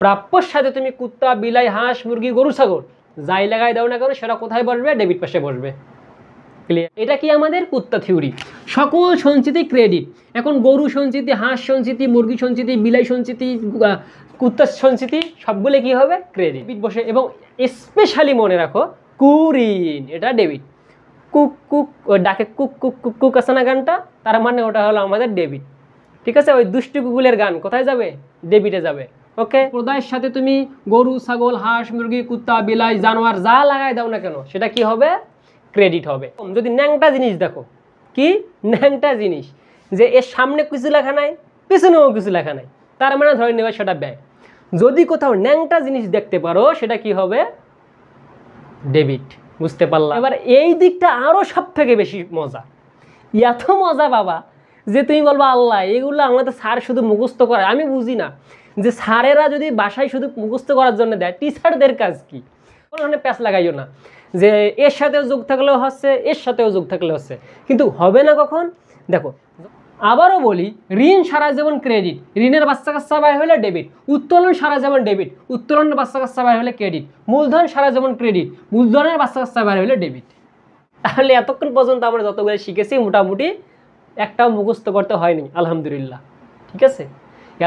প্রাপ্যর সাথে তুমি কুত্তা, বিলাই, হাঁস, মুরগি, গরু, ছাগল যাই লাগাই দাও না কেন সেটা কোথায় বসবে? ডেবিট পাশে বসবে। ক্লিয়ার? এটা কি আমাদের কুত্তা থিওরি। সকল সঞ্চিতি ক্রেডিট। এখন গরু সঞ্চিতি, হাঁস সঞ্চিতি, মুরগি সঞ্চিতি, বিলাই সঞ্চিতি, কুত্তা সঞ্চিতি সবগুলো কি হবে? ক্রেডিট বসে। এবং স্পেশালি মনে রাখো কুঋণ এটা ডেবিট। কুক কুক ডাকে কুক কুক কুক কুক আছে না গানটা, তার মানে ওটা হলো আমাদের ডেবিট। ঠিক আছে? ওই দুষ্টু কুকুলের গান কোথায় যাবে? ডেবিটে যাবে। ওকে? প্রদায়ের সাথে তুমি গরু, ছাগল, হাঁস, মুরগি, কুত্তা, বিলাই, জানোয়ার যা লাগাই দাও না কেন সেটা কি হবে? ক্রেডিট হবে। যদি ন্যাংটা জিনিস দেখো, কি ন্যাংটা জিনিস, যে এর সামনে কিছু লেখা নাই, পেছনেও কিছু লেখা নাই, তার মানে ধরে নেবে সেটা ব্যয়। যদি কোথাও ন্যাংটা জিনিস দেখতে পারো সেটা কি হবে? ডেবিট। বুঝতে পারলাম? এবার এই দিকটা আরও সব থেকে বেশি মজা। এত মজা বাবা যে তুমি বলবো আল্লাহ এগুলো আমাদের স্যার শুধু মুখস্থ করে। আমি বুঝি না যে স্যারেরা যদি বাসায় শুধু মুখস্থ করার জন্য দেয়, টিচারদের কাজ কি? কোনো ধরনের প্যাচ লাগাইও না যে এর সাথেও যোগ থাকলেও হচ্ছে, এর সাথেও যোগ থাকলেও হচ্ছে, কিন্তু হবে না কখন? দেখো আবারও বলি, ঋণ সারা জীবন ক্রেডিট, ঋণের বাচ্চা কাচ্চা বাইর হলে ডেবিট। উত্তোলন সারা জীবন ডেবিট, উত্তোলনের বাচ্চা কাচ্চা বাইর হলে ক্রেডিট। মূলধন সারা জীবন ক্রেডিট, মূলধনের বাচ্চা কাচ্চা বাইর হলে ডেবিট। তাহলে এতক্ষণ পর্যন্ত আমরা যতগুলো শিখেছি মোটামুটি একটাও মুখস্থ করতে হয়নি, আলহামদুলিল্লাহ। ঠিক আছে?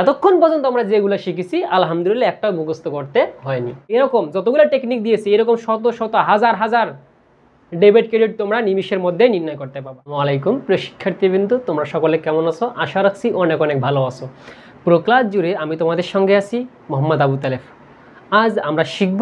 এতক্ষণ পর্যন্ত আমরা যেগুলো শিখেছি আলহামদুলিল্লাহ একটাও মুখস্থ করতে হয়নি। এরকম যতগুলো টেকনিক দিয়েছি এরকম শত শত হাজার হাজার ডেবিট ক্রেডিট তোমরা নিমিষের মধ্যে নির্ণয় করতে পারবে। আসসালামু আলাইকুম প্রিয় শিক্ষার্থীবৃন্দ, তোমরা সকলে কেমন আছো? আশা রাখছি অনেক অনেক ভালো আছো। পুরো ক্লাস জুড়ে আমি তোমাদের সঙ্গে আছি, মোহাম্মদ আবু তালেফ। আজ আমরা শিখব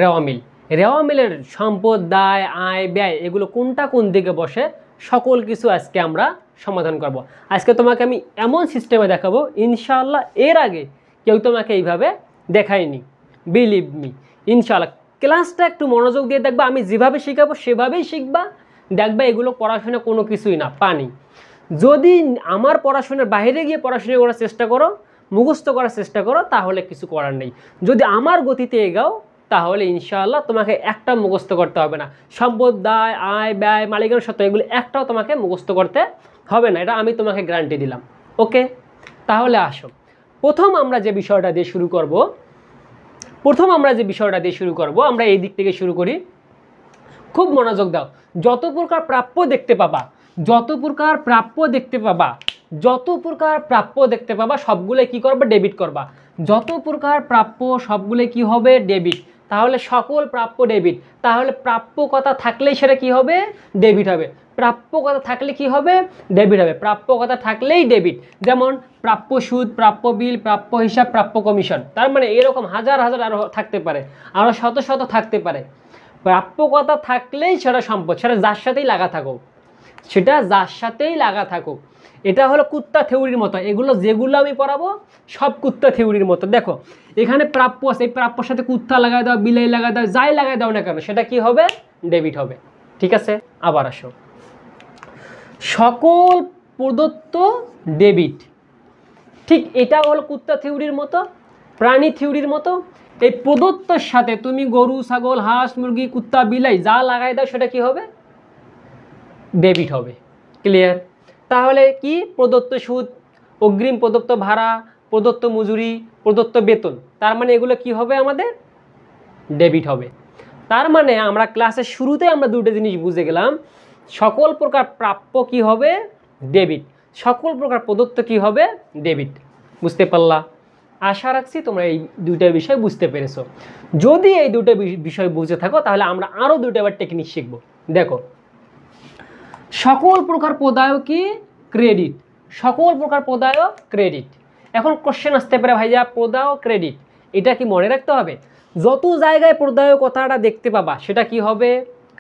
রেওয়া মিল। রেওয়া মিলের সম্পদ, দায়, আয়, ব্যয় এগুলো কোনটা কোন দিকে বসে সকল কিছু আজকে আমরা সমাধান করব। আজকে তোমাকে আমি এমন সিস্টেমে দেখাবো ইনশাআল্লাহ এর আগে কেউ তোমাকে এইভাবে দেখায়নি। বিলিভ মি, ইনশাআল্লাহ। ক্লাসটা একটু মনোযোগ দিয়ে দেখবা, আমি যেভাবে শেখাবো সেভাবেই শিখবা। দেখবা এগুলো পড়াশোনা কোনো কিছুই না, পানি। যদি আমার পড়াশোনার বাইরে গিয়ে পড়াশোনা করার চেষ্টা করো, মুখস্থ করার চেষ্টা করো, তাহলে কিছু করার নেই। যদি আমার গতিতে এগাও তাহলে ইনশাআল্লাহ তোমাকে একটা মুখস্থ করতে হবে না। সম্পদ, দায়, আয়, ব্যয়, মালিকানা সত্ত্ব এগুলো একটাও তোমাকে মুখস্থ করতে হবে না, এটা আমি তোমাকে গ্যারান্টি দিলাম। ওকে? তাহলে আসো, প্রথম আমরা যে বিষয়টা দিয়ে শুরু করব, আমরা এই দিক থেকে শুরু করি। খুব মনোযোগ দাও। যত প্রকার প্রাপ্য দেখতে পাবা সবগুলো কি করবে? ডেবিট করবা। যত প্রকার প্রাপ্য সবগুলো কি হবে? ডেবিট। তাহলে সকল প্রাপ্য ডেবিট। তাহলে প্রাপ্য কথা থাকলেই সেটা কি হবে? ডেবিট হবে। প্রাপ্য কথা থাকলে কি হবে? ডেবিট হবে। প্রাপ্য কথা থাকলেই ডেবিট। যেমন প্রাপ্য সুদ, প্রাপ্য বিল, প্রাপ্য হিসাব, প্রাপ্য কমিশন। তার মানে এরকম হাজার হাজার আরো থাকতে পারে, আরো শত শত থাকতে পারে। প্রাপ্য কথা থাকলেই সেটা সম্পদ, সেটা যার সাথেই লাগা থাকুক। এটা হলো কুত্তা থিওরির মতো। এগুলো যেগুলো আমি পড়াবো সব কুত্তা থিওরির মতো। দেখো এখানে প্রাপ্য আছে, এই প্রাপ্যর সাথে কুত্তা লাগাই দাও, বিলাই লাগাই দাও, যাই লাগাই দাও না কেন সেটা কি হবে? ডেবিট হবে। ঠিক আছে? আবার আসো, সকল প্রদত্ত ডেবিট। ঠিক এটা হলো কুত্তা থিওরির মতো, প্রাণী থিওরির মতো। এই প্রদত্তর সাথে তুমি গরু, ছাগল, হাঁস, মুরগি, কুত্তা, বিলাই যা লাগাই দাও সেটা কি হবে? ডেবিট হবে। ক্লিয়ার? তাহলে কি? প্রদত্ত সুদ, অগ্রিম প্রদত্ত ভাড়া, প্রদত্ত মজুরি, প্রদত্ত বেতন, তার মানে এগুলো কি হবে? আমাদের ডেবিট হবে। তার মানে আমরা ক্লাসের শুরুতে আমরা দুটো জিনিস বুঝে গেলাম। সকল প্রকার প্রাপ্য কি হবে? ডেবিট। সকল প্রকার প্রদত্ত কি হবে? ডেবিট। বুঝতে পারলা? আশা রাখছি তোমরা এই দুইটা বিষয় বুঝতে পেরেছো। যদি এই দুটো বিষয় বুঝে থাকো তাহলে আমরা আরও দুটো আবার টেকনিক শিখবো। দেখো, সকল প্রকার প্রদায় কি? ক্রেডিট। সকল প্রকার প্রদায় ক্রেডিট। এখন কোশ্চেন আসতে পারে, ভাইয়া প্রদায় ক্রেডিট এটা কি মনে রাখতে হবে? যত জায়গায় প্রদায় কথাটা দেখতে পাবা সেটা কি হবে?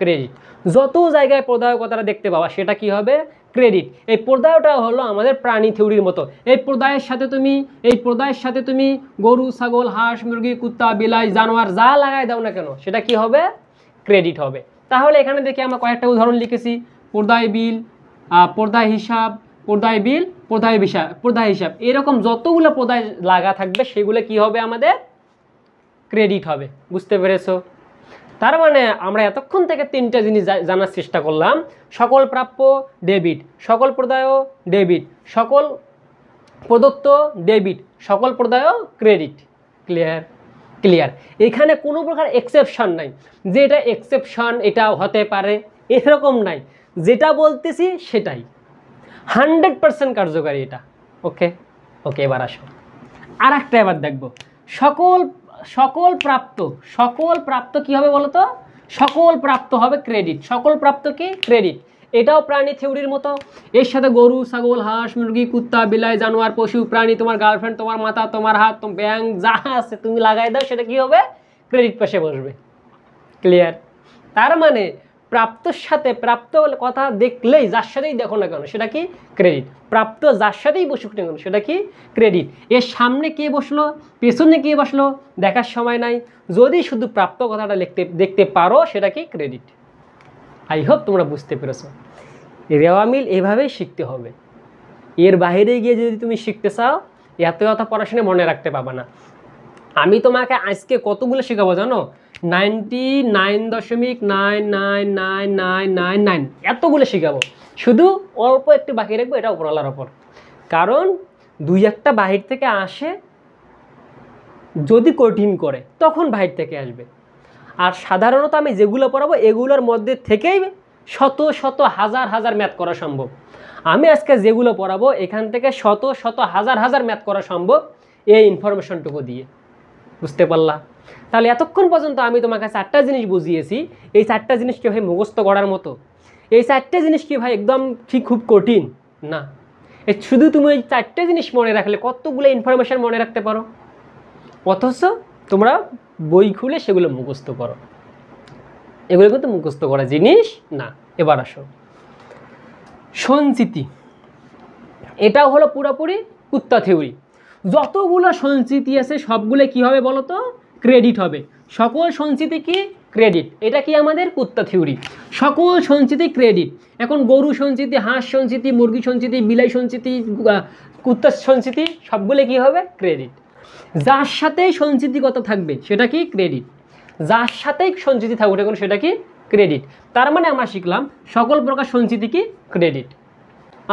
ক্রেডিট। যত জায়গায় প্রদায় কথাটা দেখতে পাবা সেটা কি হবে? ক্রেডিট। এই প্রদায়টা হলো আমাদের প্রাণী থিওরির মতো। এই প্রদায়ের সাথে তুমি গরু, ছাগল, হাঁস, মুরগি, কুত্তা, বিলাই, জানোয়ার যা লাগাই দাও না কেন সেটা কি হবে? ক্রেডিট হবে। তাহলে এখানে দেখি আমরা কয়েকটা উদাহরণ লিখেছি। প্রদায় বিল, প্রদায় হিসাব, প্রদায় বিল, প্রদায় হিসাব, এরকম যতগুলো প্রদায় লাগা থাকবে সেগুলো কি হবে? আমাদের ক্রেডিট হবে। বুঝতে পেরেছো? তার মানে আমরা এতক্ষণ থেকে তিনটা জিনিস জানার চেষ্টা করলাম। সকল প্রাপ্য ডেবিট, সকল প্রদায় ডেবিট, সকল প্রদত্ত ডেবিট, সকল প্রদায় ক্রেডিট। ক্লিয়ার? ক্লিয়ার? এখানে কোনো প্রকার এক্সেপশন নাই যে এটা এক্সেপশন, এটা হতে পারে, এরকম নাই। যেটা বলতেছি সেটাই 100% কার্যকারী এটা। ওকে ওকে, এবার আসো আর একটা, এবার দেখবো সকল সকল প্রাপ্ত কি হবে বলো তো? সকল প্রাপ্ত হবে ক্রেডিট। সকল প্রাপ্ত কি? ক্রেডিট। এটাও প্রাণী থিওরির মতো। এর সাথে গরু, ছাগল, হাঁস, মুরগি, কুত্তা, বিলাই, জানোয়ার, পশু, প্রাণী, তোমার গার্লফ্রেন্ড, তোমার মাথা, তোমার হাত, তোমার ব্যাংক যা আছে তুমি লাগাই দাও, সেটা কি হবে? ক্রেডিট পাশে বসবে। ক্লিয়ার? তার মানে প্রাপ্তর সাথে, প্রাপ্ত বলে কথা দেখলেই যার সাথেই দেখো না কেন সেটা কি? ক্রেডিট। প্রাপ্ত যার সাথেই বসুক না কেন সেটা কি? ক্রেডিট। এর সামনে কে বসলো, পেছনে কে বসলো দেখার সময় নাই, যদি শুধু প্রাপ্ত কথাটা দেখতে পারো সেটা কি? ক্রেডিট। আই হোপ তোমরা বুঝতে পেরেছো। রেওয়া মিল এভাবেই শিখতে হবে। এর বাইরে গিয়ে যদি তুমি শিখতে চাও এত পড়াশোনা মনে রাখতে পাবা না। আমি তোমাকে আজকে কতগুলো শেখাবো জানো? 99.9999999 এতগুলো শেখাবো। শুধু অল্প একটু বাকি রাখবো, এটা উপরওয়ালার ওপর। কারণ দুই একটা বাহির থেকে আসে, যদি কঠিন করে তখন বাহির থেকে আসবে। আর সাধারণত আমি যেগুলো পড়াবো এগুলোর মধ্যে থেকেই শত শত হাজার হাজার ম্যাথ করা সম্ভব। আমি আজকে যেগুলো পড়াবো এখান থেকে শত শত হাজার হাজার ম্যাথ করা সম্ভব এই ইনফরমেশনটুকু দিয়ে। বুঝতে পারলা? তাহলে এতক্ষণ পর্যন্ত আমি তোমাকে 4টা জিনিস বুঝিয়েছি। এই 4টা জিনিস কি ভাই মুখস্থ করার মতো? এই 4টে জিনিস কি ভাই একদম ঠিক খুব কঠিন না? শুধু তুমি এই 4টে জিনিস মনে রাখলে কতগুলো ইনফরমেশন মনে রাখতে পারো, অথচ তোমরা বই খুলে সেগুলো মুখস্থ করো। এগুলো কিন্তু মুখস্থ করা জিনিস না। এবার আসো সঞ্চিতি। এটাও হলো পুরোপুরি কুত্তা থিওরি। যতগুলো সঞ্চিতি আছে সবগুলো কি হবে বলো তো? ক্রেডিট হবে। সকল সঞ্চিতি কি? ক্রেডিট। এটা কি আমাদের কুত্তা থিওরি। সকল সঞ্চিতি ক্রেডিট। এখন গরু সঞ্চিতি, হাঁস সঞ্চিতি, মুরগি সঞ্চিতি, বিলাই সঞ্চিতি, কুত্তা সঞ্চিতি সবগুলো কি হবে? ক্রেডিট। যার সাথেই সঞ্চিতিগত থাকবে সেটা কি? ক্রেডিট। যার সাথেই সঞ্চিতি থাকবে সেটা কি? ক্রেডিট। তার মানে আমরা শিখলাম সকল প্রকার সঞ্চিতি কি? ক্রেডিট।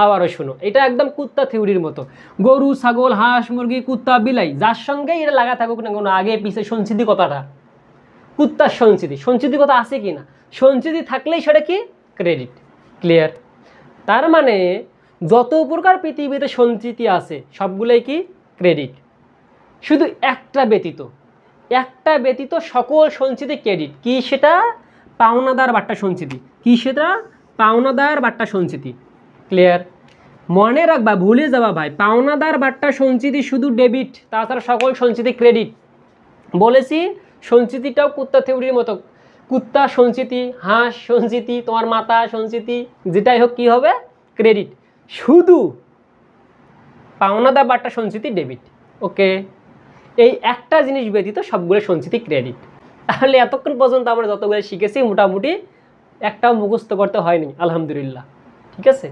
আবারও শুনো, এটা একদম কুত্তা থিওরির মতো। গরু, ছাগল, হাঁস, মুরগি, কুত্তা, বিলাই যার সঙ্গেই এটা লাগা থাকুক না কোনো, আগে পিছিয়ে সঞ্চিতি কথাটা, কুত্তার সঞ্চিতি, সঞ্চিতি কথা আছে কি না? সঞ্চিতি থাকলেই সেটা কি? ক্রেডিট। ক্লিয়ার? তার মানে যত প্রকার পৃথিবীতে সঞ্চিতি আছে সবগুলোই কি? ক্রেডিট। শুধু একটা ব্যতীত সকল সঞ্চিতি ক্রেডিট। কি সেটা? পাওনাদার বাট্টা সঞ্চিতি। কি সেটা? পাওনাদার বাট্টা সঞ্চিতি। ক্লিয়ার? মনে রাখবা, ভুলে যাবা ভাই, পাওনাদার বাট্টা সঞ্চিতি শুধু ডেবিট, তাছাড়া সকল সঞ্চিতি ক্রেডিট। বলেছি সঞ্চিতিটাও কুত্তা থিওরির মতো। কুত্তা সঞ্চিতি, হাঁস সঞ্চিতি, তোমার মাথা সঞ্চিতি, যেটাই হোক কি হবে? ক্রেডিট। শুধু পাওনাদার বাট্টা সঞ্চিতি ডেবিট। ওকে, এই একটা জিনিস ব্যতীত সবগুলো সঞ্চিতি ক্রেডিট। তাহলে এতক্ষণ পর্যন্ত আমরা যতগুলো শিখেছি মোটামুটি একটাও মুখস্থ করতে হয়নি, আলহামদুলিল্লাহ। ঠিক আছে?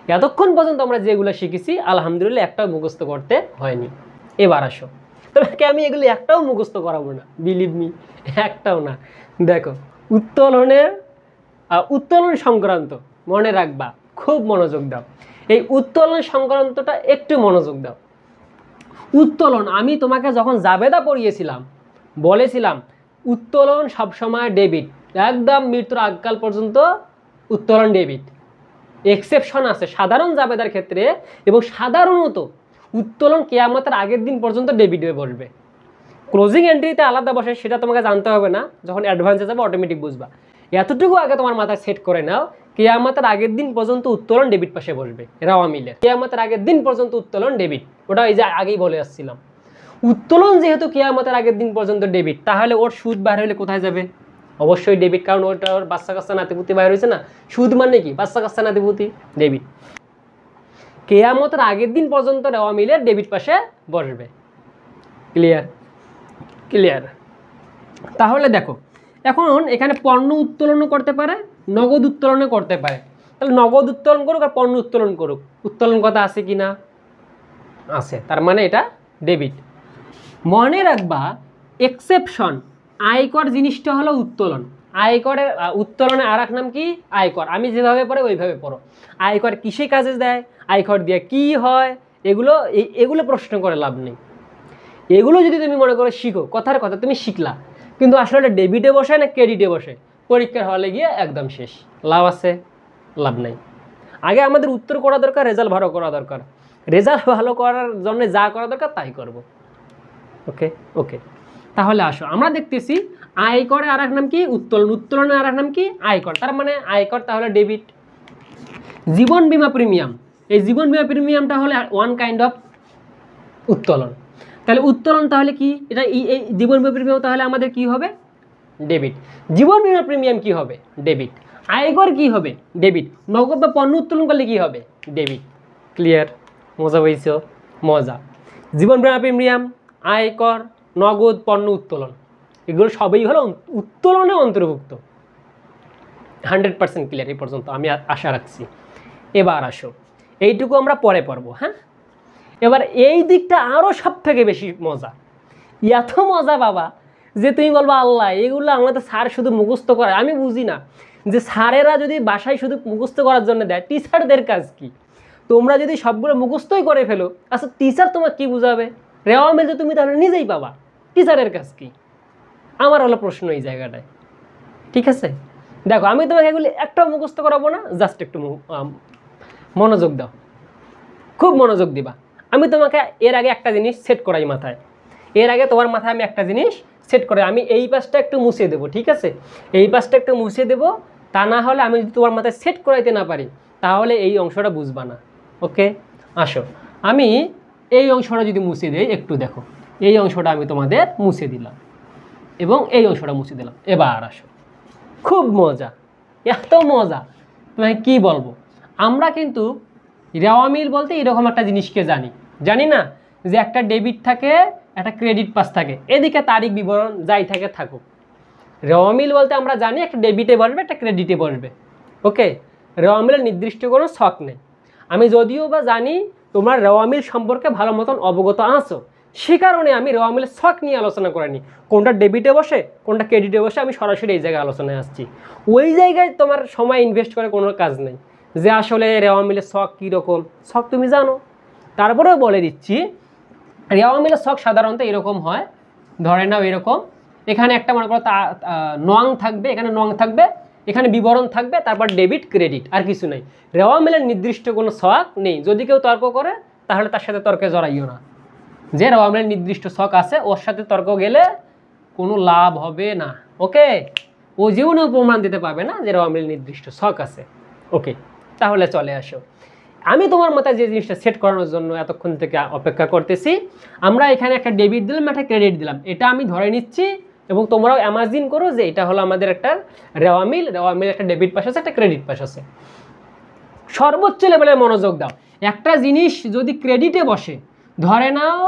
এতক্ষণ পর্যন্ত আমরা যেগুলো শিখেছি আলহামদুলিল্লাহ একটাও মুখস্থ করতে হয়নি। এবার আসো, তোমাকে আমি এগুলো একটাও মুখস্থ করাবো না, বিলিভ মি, একটাও না। দেখো উত্তোলন সংক্রান্ত মনে রাখবা, খুব মনোযোগ দাও। এই উত্তোলন সংক্রান্তটা একটু মনোযোগ দাও। উত্তোলন আমি তোমাকে যখন জাবেদা পড়িয়েছিলাম বলেছিলাম উত্তোলন সবসময় ডেবিট, একদম মৃত্যুর আগকাল পর্যন্ত উত্তোলন ডেবিট। এক্সেপশন আছে সাধারণ জাবেদার ক্ষেত্রে, এবং সাধারণত উত্তোলন কিয়ামতের আগের দিন পর্যন্ত ডেবিট হয়ে বসবে। ক্লোজিং এন্ট্রিতে আলাদা বসে সেটা তোমাকে জানতে হবে না, যখন অ্যাডভান্সে যাবে অটোমেটিক বুঝবা। এতটুকু আগে তোমার মাথায় সেট করে নাও, কিয়ামতের আগের দিন পর্যন্ত উত্তোলন ডেবিট পাশে বসবে। রেওয়া মিলের কিয়ামতের আগের দিন পর্যন্ত উত্তোলন ডেবিট, ওটা এই যে আগেই বলে আসছিলাম। উত্তোলন যেহেতু কিয়ামতের আগের দিন পর্যন্ত ডেবিট, তাহলে ওর সুদ বাইর হলে কোথায় যাবে? অবশ্যই ডেবিট, কারণ ওটা ওর বাচ্চা কাচ্চা নাতিপুতি বাইর হয়েছে না। সুদ মানে কি? বাচ্চা কাচ্চা নাতিপুতি, ডেবিট। কিয়ামতের আগের দিন পর্যন্ত রেওয়া মিলের ডেবিট পাশে বসবে। ক্লিয়ার? ক্লিয়ার? তাহলে দেখো, এখন এখানে পণ্য উত্তোলনও করতে পারে, নগদ উত্তোলনও করতে পারে। তাহলে নগদ উত্তোলন করুক আর পণ্য উত্তোলন করুক, উত্তোলন কথা আছে কি না? আছে। তার মানে এটা ডেবিট। মনে রাখবা এক্সেপশন, আয়কর জিনিসটা হলো উত্তোলন। আয়করের উত্তোলনের আর এক নাম কি? আয়কর। আমি যেভাবে পড়ে ওইভাবে পড়ো। আয়কর কিসে কাজে দেয়, আয়কর দিয়ে কি হয়, এগুলো প্রশ্ন করে লাভ নেই। এগুলো যদি তুমি মনে করো শিখো, কথার কথা তুমি শিখলা, কিন্তু আসলে এটা ডেবিটে বসে না ক্রেডিটে বসে, পরীক্ষার হলে গিয়ে একদম শেষ। লাভ আছে? লাভ নাই। আগে আমাদের উত্তর করা দরকার, রেজাল্ট ভালো করা দরকার। রেজাল্ট ভালো করার জন্য যা করা দরকার তাই করব। ওকে ওকে, তাহলে আসো আমরা দেখতেছি আয়করের আর এক নাম কি? উত্তোলন। উত্তোলনের আর এক নাম কি? আয়কর। তার মানে আয়কর তাহলে ডেবিট। জীবন বীমা প্রিমিয়াম, এই জীবন বীমা প্রিমিয়ামটা হলে ওয়ান কাইন্ড অফ উত্তোলন। তাহলে উত্তোলন তাহলে কি? এটা এই জীবন বীমা প্রিমিয়াম তাহলে আমাদের কি হবে? ডেবিট। জীবন বীমা প্রিমিয়াম কি হবে? ডেবিট। আয়কর কি হবে? ডেবিট। নগদ বা পণ্য উত্তোলন করলে কি হবে? ডেবিট। ক্লিয়ার? মজা পাইছো? মজা। জীবন বীমা প্রিমিয়াম, আয়কর, নগদ, পণ্য উত্তোলন, এগুলো সবই হলো উত্তোলনে অন্তর্ভুক্ত। 100% ক্লিয়ার এই পর্যন্ত আমি আশা রাখছি। এবার আসো, এইটুকু আমরা পরে পড়বো। হ্যাঁ, এবার এই দিকটা আরও সব থেকে বেশি মজা। এত মজা বাবা যে তুমি বলবো আল্লাহ এগুলো আমাদের স্যার শুধু মুখস্থ করে। আমি বুঝি না যে স্যারেরা যদি বাসায় শুধু মুখস্থ করার জন্য দেয়, টিচারদের কাজ কি? তোমরা যদি সবগুলো মুখস্থই করে ফেলো, আচ্ছা টিচার তোমার কি বুঝাবে? রেওয়া মিল তো তুমি তাহলে নিজেই পাবা, টিচারের কাজ কি? আমার হলো প্রশ্ন এই জায়গাটায়। ঠিক আছে, দেখো আমি তোমাকে এগুলি একটাও মুখস্থ করাবো না, জাস্ট একটু মনোযোগ দাও, খুব মনোযোগ দিবা। আমি তোমাকে এর আগে একটা জিনিস সেট করাই মাথায়, এর আগে তোমার মাথায় আমি একটা জিনিস সেট করে আমি এই পাশটা একটু মুছে দেবো। ঠিক আছে, এই পাশটা একটু মুছে দেবো, তা না হলে আমি যদি তোমার মাথায় সেট করাইতে না পারি তাহলে এই অংশটা বুঝবা না। ওকে, আসো আমি এই অংশটা যদি মুছে দিই, একটু দেখো, এই অংশটা আমি তোমাদের মুছে দিলাম এবং এই অংশটা মুছে দিলাম। এবার আসো, খুব মজা, এত মজা তোমাকে কি বলবো। আমরা কিন্তু রেওয়া মিল বলতে এরকম একটা জিনিসকে জানি না যে একটা ডেবিট থাকে, একটা ক্রেডিট পাস থাকে, এদিকে তারিখ বিবরণ যাই থাকে থাকুক। রেওয়া মিল বলতে আমরা জানি একটা ডেবিটে বসবে, একটা ক্রেডিটে বসবে। ওকে, রেওয়া মিলের নির্দিষ্ট কোনো ছক নেই। আমি যদিও বা জানি তোমরা রেওয়া মিল সম্পর্কে ভালো মতন অবগত আছো, সে কারণে আমি রেওয়া মিলের ছক নিয়ে আলোচনা করিনি, কোনটা ডেবিটে বসে কোনটা ক্রেডিটে বসে, আমি সরাসরি এই জায়গায় আলোচনায় আসছি। ওই জায়গায় তোমার সময় ইনভেস্ট করে কোনো কাজ নেই যে আসলে রেওয়া মিলের ছক কীরকম, ছক তুমি জানো। তারপরেও বলে দিচ্ছি, রেওয়া মিলের ছক সাধারণত এরকম হয়, ধরে নাও এরকম, এখানে একটা মনে করো নং থাকবে, এখানে নং থাকবে, এখানে বিবরণ থাকবে, তারপর ডেবিট ক্রেডিট, আর কিছু নেই। রেওয়া মিলের নির্দিষ্ট কোনো ছক নেই। যদি কেউ তর্ক করে তাহলে তার সাথে তর্কে জড়াইও না, যে রেওয়া মিলের নির্দিষ্ট ছক আছে ওর সাথে তর্ক গেলে কোনো লাভ হবে না। ওকে, ও জীবনেও প্রমাণ দিতে পারবে না যে রেওয়া মিলের নির্দিষ্ট ছক আছে। ওকে, তাহলে চলে আসো, আমি তোমার মাথায় যে জিনিসটা সেট করানোর জন্য এতক্ষণ থেকে অপেক্ষা করতেছি, আমরা এখানে একটা ডেবিট দিলাম, একটা ক্রেডিট দিলাম, এটা আমি ধরে নিচ্ছি এবং তোমরাও ইমাজিন করো যে এটা হলো আমাদের একটা রেওয়া মিল, একটা ডেবিট পাস আছে, একটা ক্রেডিট পাস আছে। সর্বোচ্চ লেভেলে মনোযোগ দাও। একটা জিনিস যদি ক্রেডিটে বসে, ধরে নাও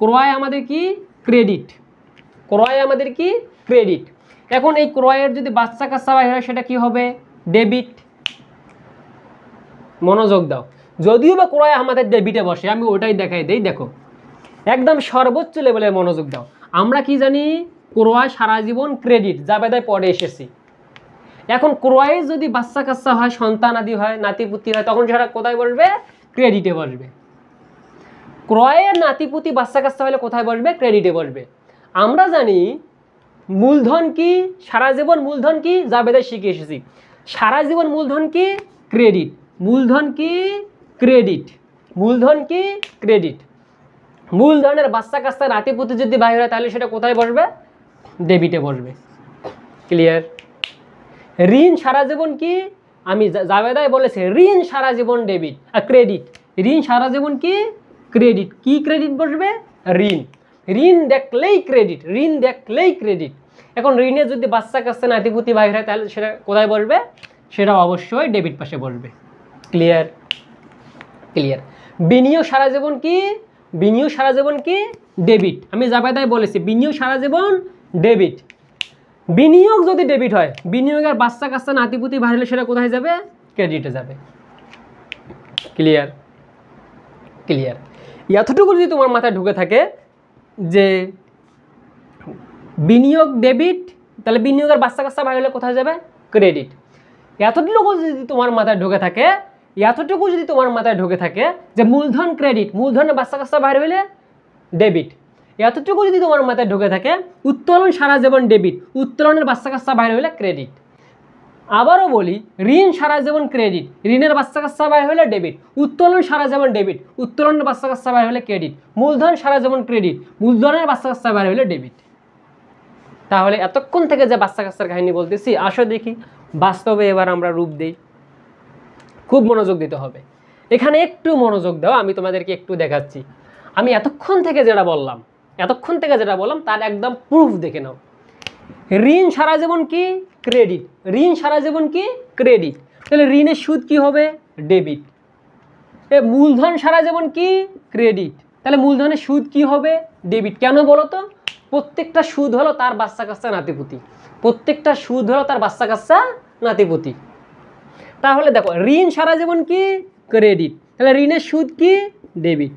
ক্রয় আমাদের কি? ক্রেডিট। ক্রয় আমাদের কি? ক্রেডিট। এখন এই ক্রয়ের যদি বাচ্চা কাচ্চা বাইরে হয় সেটা কি হবে? ডেবিট। মনোযোগ দাও, যদিও বা ক্রয় আমাদের ডেবিটে বসে, আমি ওটাই দেখাই দেই। দেখো একদম সর্বোচ্চ লেভেলে মনোযোগ দাও। আমরা কি জানি? ক্রয় সারা জীবন ক্রেডিট, যা বেদায় পরে এসেছি। এখন ক্রয়ে যদি বাচ্চা কাচ্চা হয়, সন্তান আদি হয়, নাতিপুতি হয়, তখন সেটা কোথায় বসবে? ক্রেডিটে বসবে। ক্রয়ের নাতিপুতি বাচ্চা কাচ্চা হলে কোথায় বসবে? ক্রেডিটে বসবে। আমরা জানি মূলধন কি? সারা জীবন মূলধন কি? যা বেদায় শিখে এসেছি। সারা জীবন মূলধন কি? ক্রেডিট। মূলধন কি? ক্রেডিট। মূলধন কি? ক্রেডিট। মূলধনের বাচ্চা কাচ্চা নাতিপুতি যদি বাইরে হয় তাহলে সেটা কোথায় বসবে? ডেবিটে বসবে। ক্লিয়ার? ঋণ সারা জীবন কি? আমি জাবেদায় বলেছি ঋণ সারা জীবন ডেবিট আর ক্রেডিট। ঋণ সারা জীবন কি? ক্রেডিট। কি ক্রেডিট বসবে? ঋণ। ঋণ দেখলেই ক্রেডিট, ঋণ দেখলেই ক্রেডিট। এখন ঋণে যদি বাচ্চা কাচ্চা নাতিপুতি বাইরে হয় তাহলে সেটা কোথায় বসবে? সেটা অবশ্যই ডেবিট পাশে বসবে। ক্লিয়ার? ক্লিয়ার। বিনিয়োগ সারা জীবন কি? বিনিয়োগ সারা জীবন কি? ডেবিট। আমি জাবেদায় বলেছি বিনিয়োগ সারা জীবন ডেবিট। বিনিয়োগ যদি ডেবিট হয়, বিনিয়োগের বাচ্চা কাচ্চা নাতিপুতি বাড়লে সেটা কোথায় যাবে? ক্রেডিটে যাবে। ক্লিয়ার? ক্লিয়ার। এতটুকু যদি তোমার মাথায় ঢুকে থাকে যে বিনিয়োগ ডেবিট, তাহলে বিনিয়োগের বাচ্চা কাচ্চা বাড়লে কোথায় যাবে? ক্রেডিট। এতটুকু যদি তোমার মাথায় ঢুকে থাকে এতটুকু যদি তোমার মাথায় ঢুকে থাকে যে মূলধন ক্রেডিট, মূলধনের বাচ্চা কাচ্চা বাইরে হইলে ডেবিট, এতটুকু যদি তোমার মাথায় ঢুকে থাকে উত্তোলন সারা জীবন ডেবিট, উত্তোলনের বাচ্চা কাচ্চা বাইরে হইলে ক্রেডিট। আবারও বলি, ঋণ সারা জীবন ক্রেডিট, ঋণের বাচ্চা কাচ্চা বাইরে হইলে ডেবিট, উত্তোলন সারা জীবন ডেবিট, উত্তোলনের বাচ্চা কাচ্চা বাইরে হইলে ক্রেডিট, মূলধন সারা জীবন ক্রেডিট, মূলধনের বাচ্চা কাচ্চা বাইরে হইলে ডেবিট। তাহলে এতক্ষণ থেকে যে বাচ্চা কাচ্চার কাহিনী বলতেছি, আসো দেখি বাস্তবে এবার আমরা রূপ দিই। খুব মনোযোগ দিতে হবে এখানে, একটু মনোযোগ দাও, আমি তোমাদেরকে একটু দেখাচ্ছি। আমি এতক্ষণ থেকে যেটা বললাম তার একদম প্রুফ দেখে নাও। ঋণ সারা জীবন কি? ক্রেডিট। ঋণ সারা জীবন কি? ক্রেডিট। তাহলে ঋণের সুদ কি হবে? ডেবিট। মূলধন সারা জীবন কি? ক্রেডিট। তাহলে মূলধনের সুদ কি হবে? ডেবিট। কেন বলো তো? প্রত্যেকটা সুদ হলো তার বাচ্চা কাচ্চা নাতিপুতি, প্রত্যেকটা সুদ হলো তার বাচ্চা কাচ্চা নাতিপুতি। তাহলে দেখো, ঋণ সারা জীবন কি? ক্রেডিট। তাহলে ঋণের সুদ কি? ডেবিট।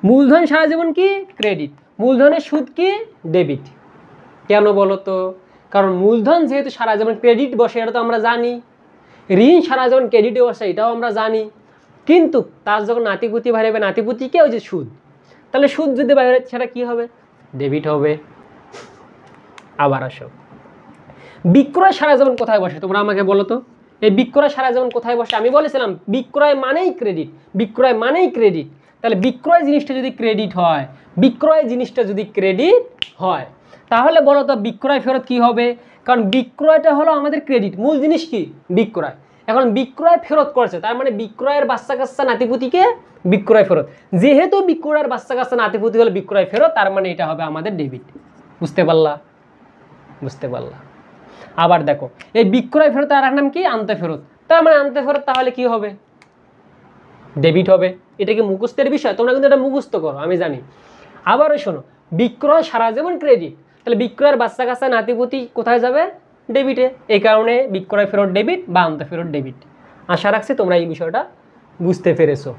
মূলধন সারা জীবন কি? ক্রেডিট। মূলধনের সুদ কি? ডেবিট। কেন বলো তো? কারণ মূলধন যেহেতু সারা জীবন ক্রেডিট বসে, এটা তো আমরা জানি। ঋণ সারা জীবন ক্রেডিটে বসে, এটাও আমরা জানি। কিন্তু তার যখন নাতিপুতি বাড়বে, নাতিপুতিকে ওই যে সুদ, তাহলে সুদ যদি বাইরে সেটা কি হবে? ডেবিট হবে। আবার আসো, বিক্রয় সারা জীবন কোথায় বসে তোমরা আমাকে বলো তো? এই বিক্রয় সারা জীবন কোথায় বসে? আমি বলেছিলাম বিক্রয় মানেই ক্রেডিট, বিক্রয় মানেই ক্রেডিট। তাহলে বিক্রয় জিনিসটা যদি ক্রেডিট হয়, বিক্রয় জিনিসটা যদি ক্রেডিট হয়, তাহলে বলো তো বিক্রয় ফেরত কি হবে? কারণ বিক্রয়টা হলো আমাদের ক্রেডিট, মূল জিনিস কি? বিক্রয়। এখন বিক্রয় ফেরত করছে, তার মানে বিক্রয়ের বাচ্চা কাচ্চা নাতিপুতিকে বিক্রয় ফেরত। যেহেতু বিক্রয়ের বাচ্চা কাচ্চা নাতিপুতি হলো বিক্রয় ফেরত, তার মানে এটা হবে আমাদের ডেবিট। বুঝতে পারলা? বুঝতে পারলা? আবার দেখো, এই বিক্রয় ফেরত আর নাম কি? আনতে ফেরত। তার মানে আনতে ফেরত তাহলে কি হবে? ডেবিট হবে। এটা কি মুখস্থের বিষয়? তোমরা কিন্তু এটা মুখস্থ করো, আমি জানি। আবারও শোনো, বিক্রয় সারা জীবন ক্রেডিট, তাহলে বিক্রয়ের বাচ্চা কাচ্চা নাতিপুতি কোথায় যাবে? ডেবিটে। এই কারণে বিক্রয় ফেরত ডেবিট বা আনতে ফেরত ডেবিট। আশা রাখছি তোমরা এই বিষয়টা বুঝতে পেরেছো।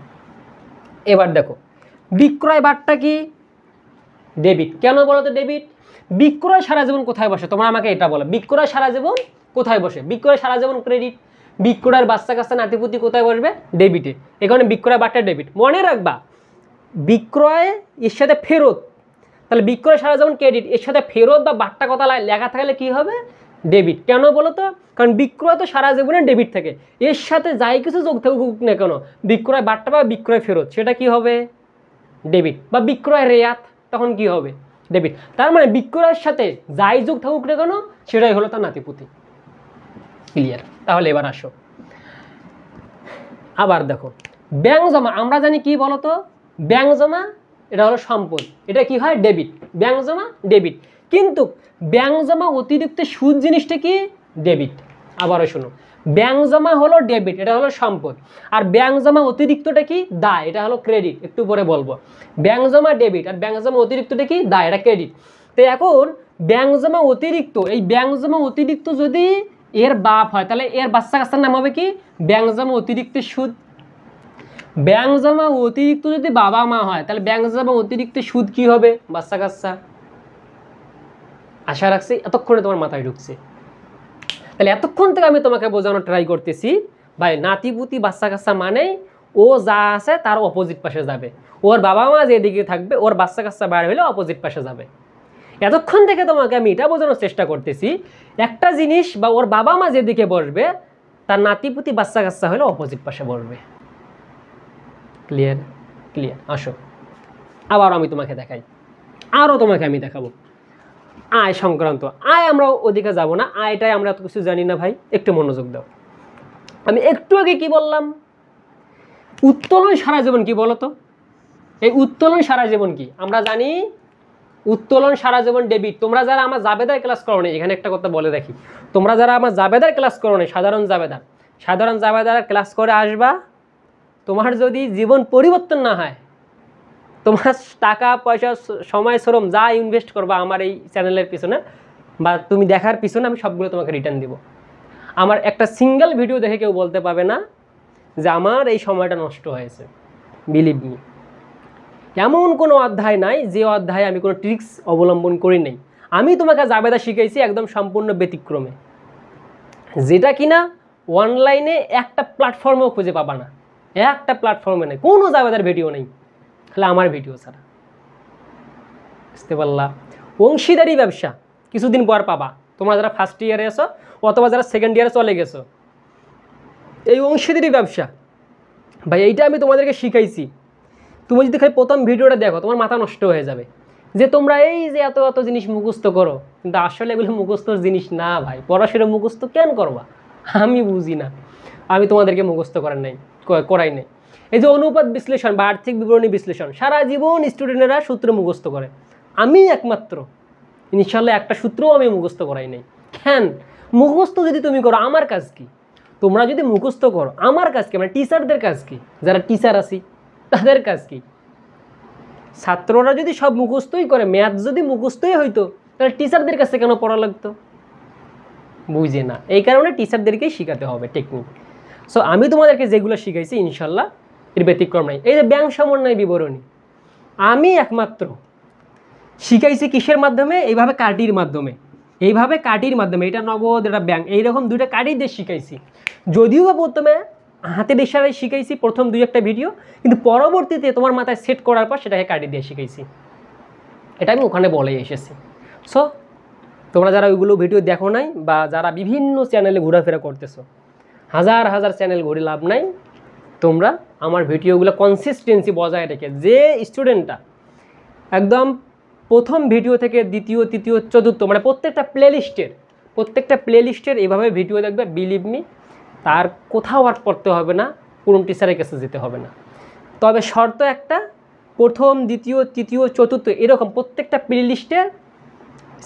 এবার দেখো, বিক্রয় বারটা কি? ডেবিট। কেন বলো তো ডেবিট? বিক্রয় সারা জীবন কোথায় বসে তোমরা আমাকে এটা বলো। বিক্রয় সারা জীবন কোথায় বসে? বিক্রয় সারা জীবন ক্রেডিট। বিক্রয়ের বাচ্চা কাচ্চা নাতিপুতি কোথায় বসবে? ডেবিটে। এই কারণে বিক্রয় বারটা ডেবিট। মনে রাখবা, বিক্রয় এর সাথে ফেরত, তাহলে বিক্রয় সারা জীবন ক্রেডিট, এর সাথে ফেরত বা বারটা কথা লেখা থাকলে কি হবে? ডেবিট। কেন বলো তো? কারণ বিক্রয় তো সারা জীবনে ডেবিট থাকে, এর সাথে যাই কিছু যোগ থাকুক না কেন, বিক্রয় বারটা বা বিক্রয় ফেরত সেটা কি হবে? ডেবিট। বা বিক্রয় রেয়াত, তখন কি হবে? ডেবিট। তার মানে বিক্রয়ের সাথে যাই যোগ থাকুক না কেন সেটাই হলো তার নাতিপুতি। ক্লিয়ার? তাহলে এবার আসো, আবার দেখো, ব্যাংক জমা। আমরা জানি কি বলতো? ব্যাংক জমা এটা হলো সম্পদ, এটা কি হয়? ডেবিট। ব্যাংক জমা ডেবিট। কিন্তু ব্যাংক জমা অতিরিক্ত সুদ জিনিসটা কি? ডেবিট। আবারও শোনো, ব্যাংক জমা হলো ডেবিট, এটা হলো সম্পদ। আর ব্যাংক জমা অতিরিক্তটা কি? দায়, এটা হলো ক্রেডিট। একটু পরে বলবো। ব্যাংক জমা ডেবিট আর ব্যাংক জমা অতিরিক্তটা কি? দায়, এটা ক্রেডিট। তো এখন ব্যাংক জমা অতিরিক্ত, এই ব্যাংক জমা অতিরিক্ত যদি এর বাপ হয়, তাহলে এর বাচ্চা কাচ্চার নাম হবে কি? ব্যাংক জমা অতিরিক্ত সুদ। ব্যাংক জমা অতিরিক্ত যদি বাবা মা হয়, তাহলে ব্যাংক জমা অতিরিক্ত সুদ কি হবে? বাচ্চা কাচ্চা। আশা রাখছি এতক্ষণে তোমার মাথায় ঢুকছে। তাহলে এতক্ষণ থেকে আমি তোমাকে বোঝানোর ট্রাই করতেছি, ভাই নাতিপুতি বাচ্চা কাচ্চা মানেই ও যা আছে তার অপোজিট পাশে যাবে। ওর বাবা মা যেদিকে থাকবে, ওর বাচ্চা কাচ্চা বাইরে হলে অপোজিট পাশে যাবে। এতক্ষণ থেকে তোমাকে আমি এটা বোঝানোর চেষ্টা করতেছি, একটা জিনিস বা ওর বাবা মা যেদিকে বসবে, তার নাতিপুতি বাচ্চা কাচ্চা হলে অপোজিট পাশে বসবে। ক্লিয়ার? ক্লিয়ার? আসো আবার আমি তোমাকে দেখাই, আরও তোমাকে আমি দেখাবো আয় সংক্রান্ত। আয় আমরা ওদিকে যাব না, আয়টাই আমরা এত কিছু জানি না ভাই, একটু মনোযোগ দাও। আমি একটু আগে কি বললাম? উত্তোলন সারা জীবন কি বলো তো? এই উত্তোলন সারা জীবন কি? আমরা জানি উত্তোলন সারা জীবন ডেবিট। তোমরা যারা আমার জাবেদার ক্লাস করো না, এখানে একটা কথা বলে রাখি, তোমরা যারা আমার জাবেদার ক্লাস করো না, সাধারণ জাবেদার ক্লাস করে আসবা, তোমার যদি জীবন পরিবর্তন না হয়, তোমার টাকা পয়সা সময় শ্রম যা ইনভেস্ট করবা আমার এই চ্যানেলের পিছনে বা তুমি দেখার পিছনে, আমি সবগুলো তোমাকে রিটার্ন দিব। আমার একটা সিঙ্গেল ভিডিও দেখে কেউ বলতে পারবে না যে আমার এই সময়টা নষ্ট হয়েছে। বিলিভ মি, এমন কোনো অধ্যায় নাই যে অধ্যায়ে আমি কোনো ট্রিক্স অবলম্বন করি নাই। আমি তোমাকে জাবেদা শিখাইছি একদম সম্পূর্ণ ব্যতিক্রমে, যেটা কিনা অনলাইনে একটা প্ল্যাটফর্মেও খুঁজে পাবা না। একটা প্ল্যাটফর্মে নেই, কোনো জায়গায় ভিডিও নেই, তাহলে আমার ভিডিও ছাড়া। বুঝতে পারলা? অংশীদারি ব্যবসা কিছুদিন পর পাবা, তোমরা যারা ফার্স্ট ইয়ারে এসো অথবা যারা সেকেন্ড ইয়ারে চলে গেছো। এই অংশীদারি ব্যবসা ভাই, এইটা আমি তোমাদেরকে শিখাইছি। তুমি যদি খালি প্রথম ভিডিওটা দেখো তোমার মাথা নষ্ট হয়ে যাবে যে তোমরা এই যে এত এত জিনিস মুখস্থ করো, কিন্তু আসলে এগুলো মুখস্থর জিনিস না ভাই। পড়াশোনা মুখস্থ কেন করবা? আমি বুঝি না, আমি তোমাদেরকে মুখস্থ করাই নাই। এই যে অনুপাত বিশ্লেষণ বা আর্থিক বিবরণী বিশ্লেষণ সারা জীবন স্টুডেন্টরা সূত্র মুখস্থ করে, আমি একমাত্র ইনশাল্লাহ একটা সূত্রও আমি মুখস্থ করাই নাই। কেন? মুখস্থ যদি তুমি করো আমার কাজ কি? তোমরা যদি মুখস্থ করো আমার কাজ কি? মানে টিচারদের কাজ কি? যারা টিচার আছি তাদের কাজ কি? ছাত্ররা যদি সব মুখস্থই করে, ম্যাথ যদি মুখস্থই হইতো, তাহলে টিচারদের কাছে কেন পড়া লাগতো? বুঝে না, এই কারণে টিচারদেরকেই শেখাতে হবে টেকনিক। সো আমি তোমাদেরকে যেগুলো শিখাইছি ইনশাল্লাহ এর ব্যতিক্রম নাই। এই যে ব্যাংক সমন্বয় বিবরণী আমি একমাত্র শিখাইছি কিসের মাধ্যমে? এইভাবে কাটির মাধ্যমে, এইভাবে কাটির মাধ্যমে। এটা নগদ, এটা ব্যাংক, এইরকম দুইটা কাটি দিয়ে শিখাইছি। যদিও বা প্রথমে হাতের ইশারায় শিখাইছি প্রথম 2-1টা ভিডিও, কিন্তু পরবর্তীতে তোমার মাথায় সেট করার পর সেটাকে কাটি দিয়ে শিখাইছি, এটা আমি ওখানে বলে এসেছি। সো তোমরা যারা ওইগুলো ভিডিও দেখো নাই বা যারা বিভিন্ন চ্যানেলে ঘোরাফেরা করতেছো, হাজার হাজার চ্যানেল ঘুরে লাভ নাই। তোমরা আমার ভিডিওগুলো কনসিস্টেন্সি বজায় রেখে, যে স্টুডেন্টটা একদম প্রথম ভিডিও থেকে দ্বিতীয়, তৃতীয়, চতুর্থ, মানে প্রত্যেকটা প্লেলিস্টের এইভাবে ভিডিও দেখবে, বিলিভ মি তার কোথাও আর পড়তে হবে না, কোনো টিচারের কাছে যেতে হবে না। তবে শর্ত একটা, প্রথম, দ্বিতীয়, তৃতীয়, চতুর্থ এরকম প্রত্যেকটা প্লেলিস্টের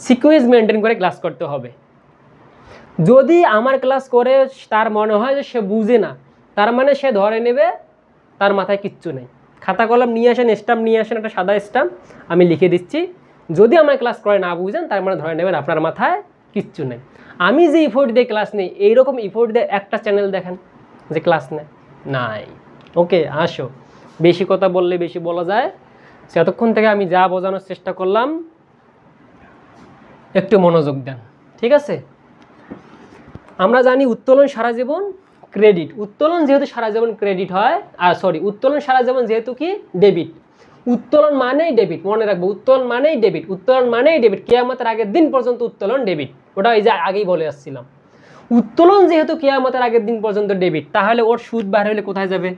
সিকোয়েন্স মেনটেন করে ক্লাস করতে হবে। যদি আমার ক্লাস করে তার মনে হয় যে সে বুঝে না, তার মানে সে ধরে নেবে তার মাথায় কিচ্ছু নেই। খাতা কলম নিয়ে আসেন, স্টাম্প নিয়ে আসেন, একটা সাদা স্টাম্প, আমি লিখে দিচ্ছি। যদি আমার ক্লাস করে না বুঝেন, তার মানে ধরে নেবেন আপনার মাথায় কিচ্ছু নেই। আমি যে ইফোর্ট দিয়ে ক্লাস নেই, এইরকম ইফোর্ট দিয়ে একটা চ্যানেল দেখেন যে ক্লাস নেয় নাই। ওকে, আসো, বেশি কথা বললে বেশি বলা যায়। এতক্ষণ থেকে আমি যা বোঝানোর চেষ্টা করলাম একটু মনোযোগ দেন, ঠিক আছে? আমরা জানি উত্তোলন সারা জীবন ক্রেডিট। উত্তোলন যেহেতু সারা জীবন ক্রেডিট হয়, উত্তোলন সারা জীবন যেহেতু কি ডেবিট। উত্তোলন মানেই ডেবিট, মনে রাখবো, উত্তোলন মানেই ডেবিট, উত্তোলন মানেই ডেবিট। কিয়ামতের আগের দিন পর্যন্ত উত্তোলন ডেবিট, ওটা এই যে আগেই বলে আসছিলাম। উত্তোলন যেহেতু কিয়ামতের আগের দিন পর্যন্ত ডেবিট, তাহলে ওর সুদ বাইরে হলে কোথায় যাবে?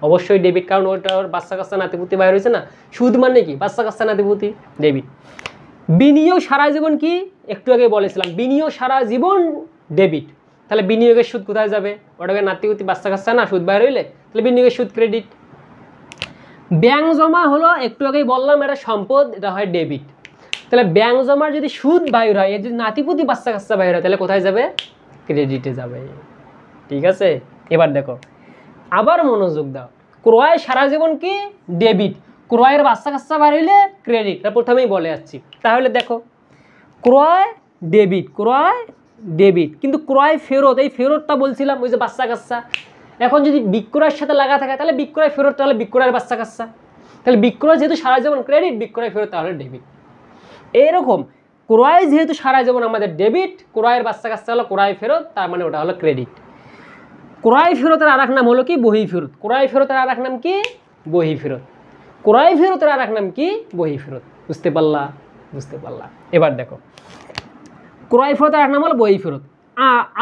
অবশ্যই ডেবিট, কারণ ওটা ওর বাচ্চা কাচ্চা নাতিপুতি বাইরে হয়েছে না। সুদ মানে কি? বাচ্চা কাচ্চা নাতিপুতি, ডেবিট। বিনিয়োগ সারা জীবন কি? একটু আগে বলেছিলাম, বিনিয়োগ সারা জীবন ডেবিট। তাহলে বিনিয়োগের সুদ কোথায় যাবে? ওটাকে নাতিপুতি বাচ্চা কাচ্চা না, সুদ বাইরে হইলে, তাহলে বিনিয়োগের সুদ ক্রেডিট। ব্যাংক জমা হলো, একটু আগেই বললাম, এটা সম্পদ, এটা হয় ডেবিট। তাহলে ব্যাংক জমার যদি সুদ বাইর হয়, এর যদি নাতিপুতি বাচ্চা কাচ্চা বাইর হয়, তাহলে কোথায় যাবে? ক্রেডিটে যাবে। ঠিক আছে? এবার দেখো, আবার মনোযোগ দাও। ক্রয় সারা জীবন কি? ডেবিট। ক্রয়ের বাচ্চা কাচ্চা বাইর হইলে ক্রেডিট, এটা প্রথমেই বলে যাচ্ছি। তাহলে দেখো, ক্রয় ডেবিট, ক্রয় ডেবিট, কিন্তু ক্রয় ফেরত, এই ফেরতটা বলছিলাম ওই যে বাচ্চা কাচ্চা। এখন যদি বিক্রয়ের সাথে লাগা থাকে তাহলে বিক্রয় ফেরত, তাহলে বিক্রয়ের বাচ্চা কাচ্চা। তাহলে বিক্রয় যেহেতু সারা জীবন ক্রেডিট, বিক্রয় ফেরত তাহলে ডেবিট। এইরকম ক্রয় যেহেতু সারা জীবন আমাদের ডেবিট, ক্রয়ের বাচ্চা কাচ্চা হলো ক্রয় ফেরত, তার মানে ওটা হলো ক্রেডিট। ক্রয় ফেরতের আর এক নাম হলো কি? বহি ফেরত। ক্রয় ফেরতের আর এক নাম কি? বহি ফেরত। ক্রয় ফেরতের আর এক নাম কি? বহি ফেরত। বুঝতে পারলা? বুঝতে পারলা? এবার দেখো, ক্রয় ফেরতের এক নাম হলো বহি ফেরত।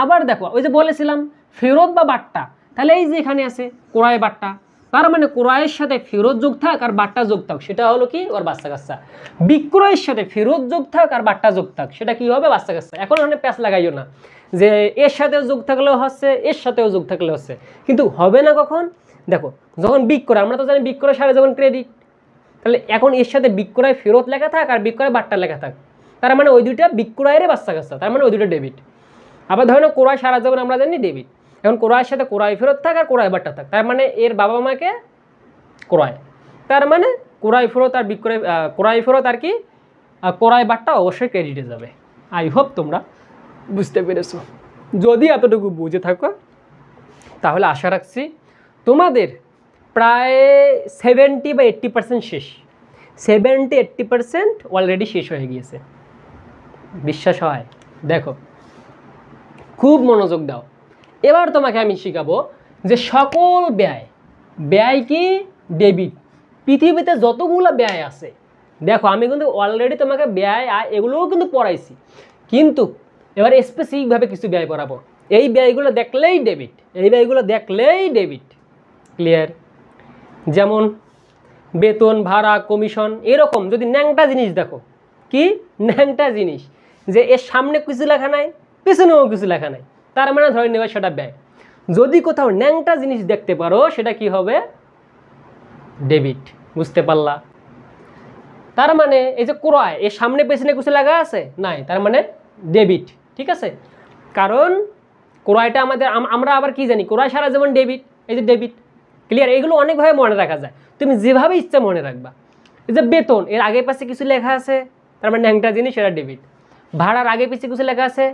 আবার দেখো, ওই যে বলেছিলাম ফেরত বা বাট্টা, তাহলে এই যে এখানে আছে ক্রয় বাট্টা, তার মানে ক্রয়ের সাথে ফেরত যোগ থাক আর বাট্টা যোগ থাক, সেটা হলো কি? ওর বাচ্চা কাচ্চা। বিক্রয়ের সাথে ফেরত যোগ থাক আর বাট্টা যোগ থাক, সেটা কি হবে? বাচ্চা কাচ্চা। এখন ওখানে প্যাঁচ লাগাইও না যে এর সাথেও যোগ থাকলেও হচ্ছে, এর সাথেও যোগ থাকলেও হচ্ছে, কিন্তু হবে না কখন? দেখো, যখন বিক্রয়, আমরা তো জানি বিক্রয় সারা যেমন ক্রেডিট, তাহলে এখন এর সাথে বিক্রয় ফেরত লেখা থাক আর বিক্রয় বাট্টা লেখা থাক, তার মানে ওই দুইটা বিক্রয়ের বাচ্চা কাচ্চা, তার মানে ওই দুটো ডেবিট। আবার ধরো ক্রয় সারা জীবন আমরা জানি ডেবিট, এখন ক্রয়ের সাথে ক্রয় ফেরত থাক আর ক্রয় বাট্টা থাক, তার মানে এর বাবা মাকে ক্রয়, তার মানে ক্রয় ফেরত আর বিক্রয়, ক্রয় ফেরত আর কি ক্রয় বাট্টা অবশ্যই ক্রেডিটে যাবে। আই হোপ তোমরা বুঝতে পেরেছো। যদি এতটুকু বুঝে থাকো তাহলে আশা রাখছি তোমাদের প্রায় 70 বা 80% শেষ, 70-80% অলরেডি শেষ হয়ে গিয়েছে। বিশ্বাস হয়? দেখো, খুব মনোযোগ দাও। এবার তোমাকে আমি শিখাবো যে সকল ব্যয়, ব্যয় কি ডেবিট। পৃথিবীতে যতগুলো ব্যয় আছে, দেখো আমি কিন্তু অলরেডি তোমাকে ব্যয় আয় এগুলোও কিন্তু পড়াইছি, কিন্তু এবার স্পেসিফিকভাবে কিছু ব্যয় পড়াবো। এই ব্যয়গুলো দেখলেই ডেবিট, এই ব্যয়গুলো দেখলেই ডেবিট। ক্লিয়ার? যেমন বেতন, ভাড়া, কমিশন, এরকম যদি ন্যাংটা জিনিস দেখো, কি ন্যাংটা জিনিস, যে এর সামনে কিছু লেখা নাই, পেছনেও কিছু লেখা নাই, তার মানে ধরে নেবে সেটা ব্যয়। যদি কোথাও ন্যাংটা জিনিস দেখতে পারো সেটা কি হবে? ডেবিট। বুঝতে পারলা? তার মানে এই যে ক্রয়, এর সামনে পেছনে কিছু লেখা আছে নাই, তার মানে ডেবিট। ঠিক আছে? কারণ ক্রয়টা আমাদের আমরা আবার কি জানি, ক্রয় সারা যেমন ডেবিট, এই যে ডেবিট। ক্লিয়ার? এগুলো অনেকভাবে মনে রাখা যায়, তুমি যেভাবে ইচ্ছা মনে রাখবা। এই যে বেতন, এর আগে পাশে কিছু লেখা আছে, তার মানে ন্যাংটা জিনিস, সেটা ডেবিট। ভাড়ার আগে পিছিয়ে কিছু লেখা আছে,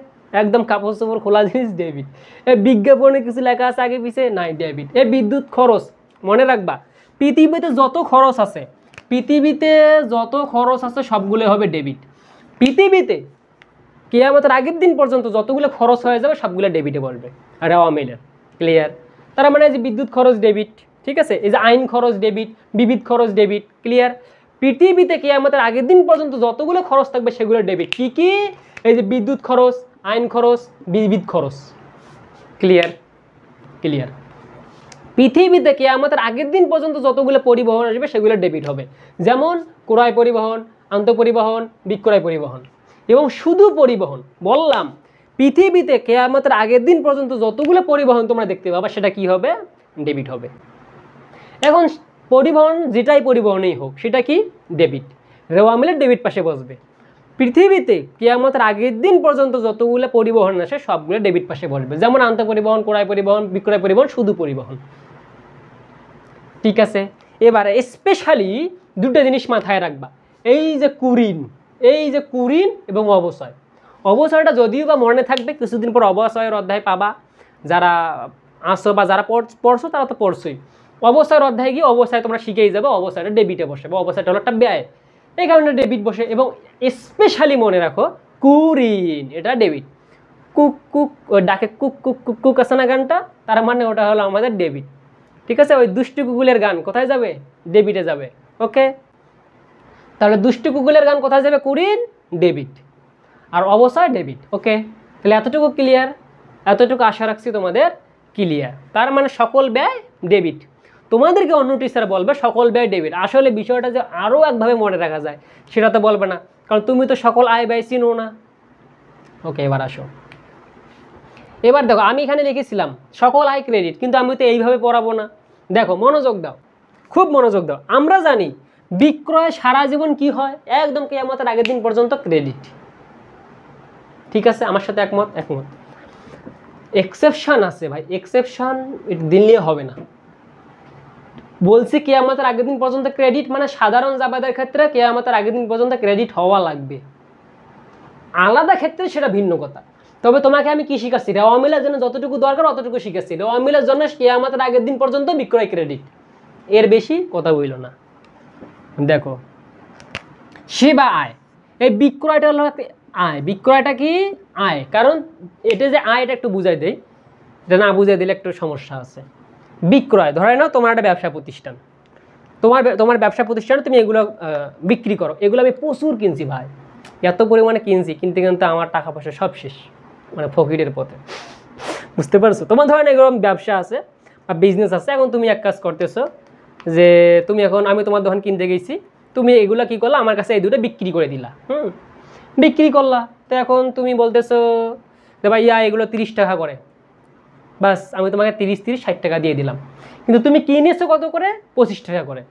একদম কাপড় চোপড় খোলা জিনিস, ডেবিট। এই বিজ্ঞাপনে কিছু লেখা আছে আগে পিছিয়ে, নাই, ডেবিট। এই বিদ্যুৎ খরচ, মনে রাখবা পৃথিবীতে যত খরচ আছে, পৃথিবীতে যত খরচ আছে সবগুলো হবে ডেবিট। পৃথিবীতে কিয়ামতের আগের দিন পর্যন্ত যতগুলো খরচ হয়ে যাবে সবগুলো ডেবিটে বলবে, আর আওয়ামিলের। ক্লিয়ার? তার মানে যে বিদ্যুৎ খরচ ডেবিট, ঠিক আছে, এই যে আইন খরচ ডেবিট, বিবিধ খরচ ডেবিট। ক্লিয়ার? পৃথিবীতে কিয়ামতের আগের দিন পর্যন্ত যতগুলো খরচ থাকবে সেগুলো ডেবিট। কি কি? এই যে বিদ্যুৎ খরচ, আইন খরচ, বিবিধ খরচ। ক্লিয়ার? ক্লিয়ার? পৃথিবীতে কিয়ামতের আগের দিন পর্যন্ত যতগুলো পরিবহন আসবে সেগুলো ডেবিট হবে। যেমন ক্রয় পরিবহন, আন্তঃপরিবহন, বিক্রয় পরিবহন। এবং শুধু পরিবহন বললাম, পৃথিবীতে কিয়ামতের আগের দিন পর্যন্ত যতগুলো পরিবহন তোমরা দেখতে পাবা সেটা কি হবে? ডেবিট হবে। এখন পরিবহন যেটাই পরিবহনই হোক সেটা কি? ডেবিট। রেওয়া মিলে ডেবিট পাশে বসবে। পৃথিবীতে কিয়ামতের আগের দিন পর্যন্ত যতগুলো পরিবহন আসে সবগুলো ডেবিট পাশে বসবে। যেমন আন্তঃপরিবহন, ক্রয় পরিবহন, বিক্রয় পরিবহন, শুধু পরিবহন। ঠিক আছে? এবারে স্পেশালি দুটো জিনিস মাথায় রাখবা, এই যে কুরিন, এই যে কুরিন এবং অবচয়। অবচয়টা যদিও বা মনে থাকবে, কিছুদিন পর অবচয়ের অধ্যায় পাবা, যারা আসো বা যারা পড়ছো তারা তো পড়ছোই। অবচয়ের অধ্যায় গিয়ে অবচয় তোমরা শিখেই যাবে, অবচয়টা ডেবিটে বসে, বা অবচয়টা হলো একটা ব্যয়, এই কারণে ডেবিট বসে। এবং স্পেশালি মনে রাখো কুরিন, এটা ডেবিট। কুক কুক, ওই ডাকে কুক কুক কুক কুক আছে না গানটা, তার মানে ওটা হলো আমাদের ডেবিট। ঠিক আছে? ওই দুষ্টু কুকুলের গান কোথায় যাবে? ডেবিটে যাবে। ওকে? তাহলে দুষ্টু কুকুলের গান কোথায় যাবে? কুরিন, ডেবিট। আর অবচয় ডেবিট। ওকে? তাহলে এতটুকু ক্লিয়ার? এতটুকু আশা রাখছি তোমাদের ক্লিয়ার। তার মানে সকল ব্যয় ডেবিট। তোমাদেরকে অন্য টিচার বলবে সকল ব্যয় ডেবিট, আসলে বিষয়টা যে আরও একভাবে মনে রাখা যায় সেটা তো বলবে না, কারণ তুমি তো সকল আয় ব্যয় চিনো না। ওকে, এবার আসো। এবার দেখো আমি এখানে লিখেছিলাম সকল আয় ক্রেডিট, কিন্তু আমি তো এইভাবে পড়াবো না। দেখো মনোযোগ দাও, খুব মনোযোগ দাও। আমরা জানি বিক্রয় সারা জীবন কি হয়? একদম কিয়ামতের আগের দিন পর্যন্ত ক্রেডিট। ঠিক আছে? আমার সাথে একমত? একমত। এক্সেপশন আছে ভাই, এক্সেপশন দিলে হবে না। বলছি কিয়ামতের আগের দিন পর্যন্ত ক্রেডিট, মানে সাধারণ জাবেদার ক্ষেত্রে কিয়ামতের আগের দিন পর্যন্ত ক্রেডিট হওয়া লাগবে। আলাদা ক্ষেত্রে সেটা ভিন্ন কথা। তবে তোমাকে আমি কি শিখাচ্ছি? রেওয়া মিলার জন্য যতটুকু দরকার অতটুকু শিখাচ্ছি। রেওয়া মিলার জন্য কিয়ামতের আগের দিন পর্যন্ত বিক্রয় ক্রেডিট, এর বেশি কথা বইল না। দেখো সেবা আয়, এই বিক্রয়টা হলো আয়। বিক্রয়টা কি? আয়। কারণ এটা যে আয়, এটা একটু বুঝাই দেই, এটা না বুঝাই দিলে একটু সমস্যা আছে। বিক্রয়, ধরে নাও তোমার একটা ব্যবসা প্রতিষ্ঠান, তোমার ব্যবসা প্রতিষ্ঠানে তুমি এগুলো বিক্রি করো। এগুলো আমি প্রচুর কিনছি ভাই, এত পরিমাণে কিনছি, কিনতে কিনতে আমার টাকা পয়সা সব শেষ, মানে ফকিরের পথে। বুঝতে পারছো? তোমার ধরেন এরকম ব্যবসা আছে বা বিজনেস আছে, এখন তুমি এক কাজ করতেছো যে তুমি এখন, আমি তোমার দোকান কিনতে গেছি, তুমি এগুলো কি করলা, আমার কাছে এই দুটো বিক্রি করে দিলা। বিক্রি করলা, তো এখন তুমি বলতেছো যে ভাইয়া এগুলো 30 টাকা করে, বাস আমি তোমাকে 30-60 টাকা দিয়ে দিলাম। কিন্তু তুমি কিনেছো কত করে? 25 টাকা করে।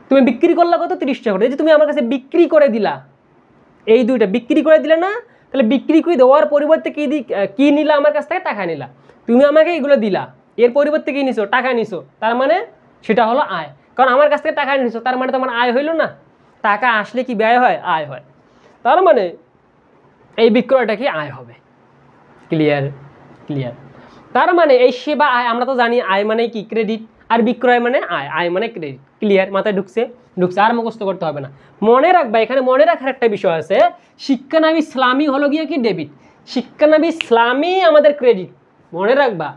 তুমি বিক্রি করলা কত? 30 টাকা করে। এই যে তুমি আমার কাছে বিক্রি করে দিলা, এই দুইটা বিক্রি করে দিলে না, তাহলে বিক্রি করে দেওয়ার পরিবর্তে কি নিলা আমার কাছ থেকে? টাকা নিলা। তুমি আমাকে এগুলো দিলা, এর পরিবর্তে কি নিছো? টাকা নিছো। তার মানে সেটা হলো আয়, কারণ আমার কাছ থেকে টাকা নিছো, তার মানে তোমার আয় হইলো না। টাকা আসলে কি ব্যয় হয়? আয় হয়। তার মানে এই বিক্রয়টা কি? আয় হবে। ক্লিয়ার? ক্লিয়ার? তার মানে এই সেবা আয়, আমরা তো জানি আয় মানে কি? ক্রেডিট। আর বিক্রয় মানে আয়, আয় মানে ক্রেডিট। ক্লিয়ার? মাথায় ঢুকছে? ঢুকছে, আর মুখস্থ করতে হবে না। মনে রাখবা, এখানে মনে রাখার একটা বিষয় আছে, শিক্ষানবী ইসলামী হলো গিয়ে কি? ডেবিট। শিক্ষানবী ইসলামী আমাদের ক্রেডিট, মনে রাখবা